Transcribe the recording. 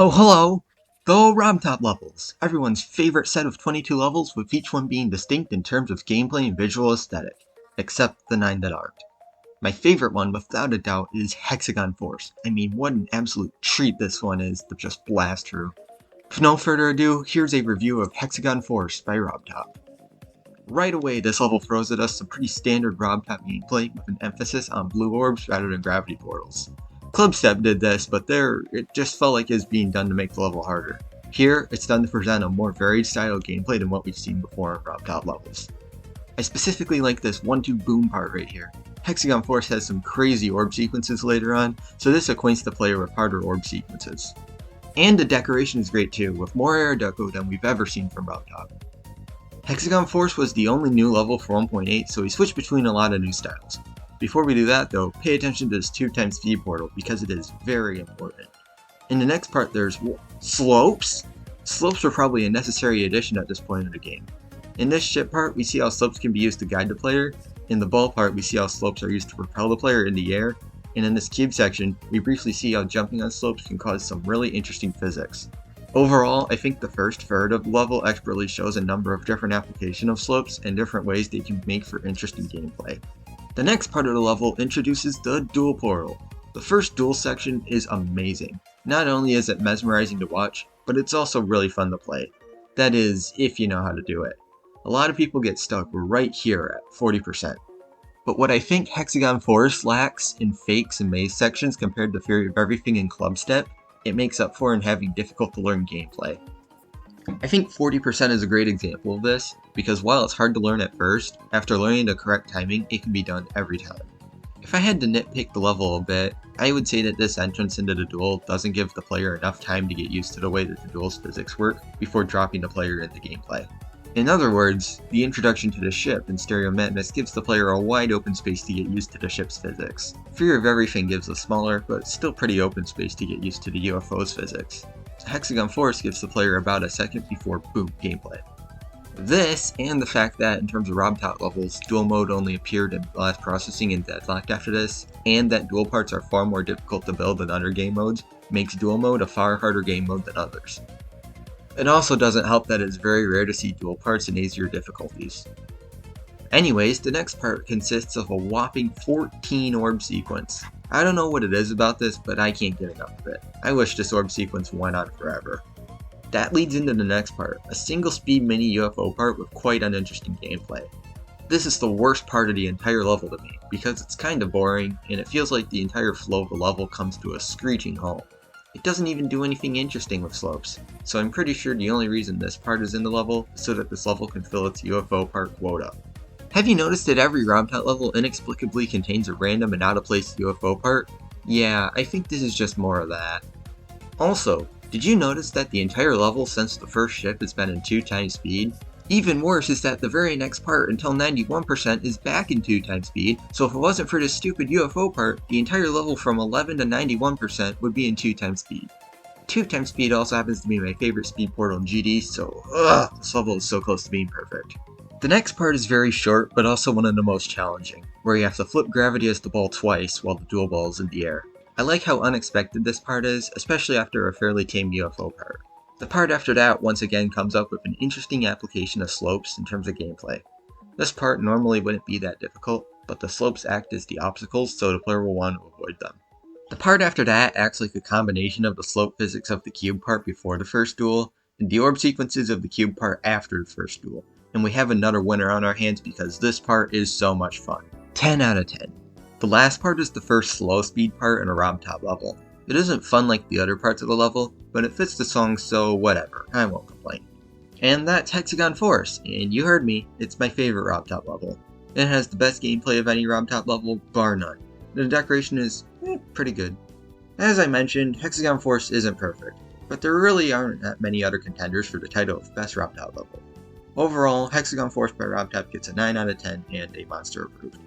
Oh, hello! The RobTop levels, everyone's favorite set of 22 levels, with each one being distinct in terms of gameplay and visual aesthetic, except the 9 that aren't. My favorite one, without a doubt, is Hexagon Force. I mean, what an absolute treat this one is to just blast through. With no further ado, here's a review of Hexagon Force by RobTop. Right away, this level throws at us some pretty standard RobTop gameplay with an emphasis on blue orbs rather than gravity portals. Clubstep did this, but there, it just felt like it was being done to make the level harder. Here, it's done to present a more varied style of gameplay than what we've seen before in RobTop levels. I specifically like this 1-2 boom part right here. Hexagon Force has some crazy orb sequences later on, so this acquaints the player with harder orb sequences. And the decoration is great too, with more air deco than we've ever seen from RobTop. Hexagon Force was the only new level for 1.8, so we switched between a lot of new styles. Before we do that though, pay attention to this 2x speed portal because it is very important. In the next part there's slopes? Slopes were probably a necessary addition at this point in the game. In this ship part, we see how slopes can be used to guide the player. In the ball part, we see how slopes are used to propel the player in the air. And in this cube section, we briefly see how jumping on slopes can cause some really interesting physics. Overall, I think the first third of the level expertly shows a number of different applications of slopes and different ways they can make for interesting gameplay. The next part of the level introduces the duel portal. The first duel section is amazing. Not only is it mesmerizing to watch, but it's also really fun to play. That is, if you know how to do it. A lot of people get stuck right here at 40%. But what I think Hexagon Force lacks in fakes and maze sections compared to Theory of Everything and Clubstep, it makes up for in having difficult to learn gameplay. I think 40% is a great example of this, because while it's hard to learn at first, after learning the correct timing, it can be done every time. If I had to nitpick the level a bit, I would say that this entrance into the duel doesn't give the player enough time to get used to the way that the duel's physics work before dropping the player into gameplay. In other words, the introduction to the ship in Stereo Madness gives the player a wide open space to get used to the ship's physics. Fear of Everything gives a smaller, but still pretty open space to get used to the UFO's physics. Hexagon Force gives the player about a second before boom, gameplay. This, and the fact that in terms of RobTop levels, dual mode only appeared in Blast Processing and Deadlocked after this, and that dual parts are far more difficult to build than other game modes, makes dual mode a far harder game mode than others. It also doesn't help that it's very rare to see dual parts in easier difficulties. Anyways, the next part consists of a whopping 14 orb sequence. I don't know what it is about this, but I can't get enough of it. I wish this orb sequence went on forever. That leads into the next part, a single speed mini UFO part with quite uninteresting gameplay. This is the worst part of the entire level to me, because it's kinda boring, and it feels like the entire flow of the level comes to a screeching halt. It doesn't even do anything interesting with slopes, so I'm pretty sure the only reason this part is in the level is so that this level can fill its UFO part quota. Have you noticed that every RobTop level inexplicably contains a random and out-of-place UFO part? Yeah, I think this is just more of that. Also, did you notice that the entire level since the first ship has been in 2x speed? Even worse is that the very next part until 91% is back in 2x speed, so if it wasn't for this stupid UFO part, the entire level from 11 to 91% would be in 2x speed. 2x speed also happens to be my favorite speed portal in GD, so this level is so close to being perfect. The next part is very short, but also one of the most challenging, where you have to flip gravity as the ball twice while the dual ball is in the air. I like how unexpected this part is, especially after a fairly tame UFO part. The part after that once again comes up with an interesting application of slopes in terms of gameplay. This part normally wouldn't be that difficult, but the slopes act as the obstacles, so the player will want to avoid them. The part after that acts like a combination of the slope physics of the cube part before the first duel, and the orb sequences of the cube part after the first duel. And we have another winner on our hands because this part is so much fun. 10 out of 10. The last part is the first slow speed part in a RobTop level. It isn't fun like the other parts of the level, but it fits the song, so whatever, I won't complain. And that's Hexagon Force, and you heard me, it's my favorite RobTop level. It has the best gameplay of any RobTop level, bar none. The decoration is pretty good. As I mentioned, Hexagon Force isn't perfect, but there really aren't that many other contenders for the title of best RobTop level. Overall, Hexagon Force by RobTop gets a 9 out of 10 and a monster approved.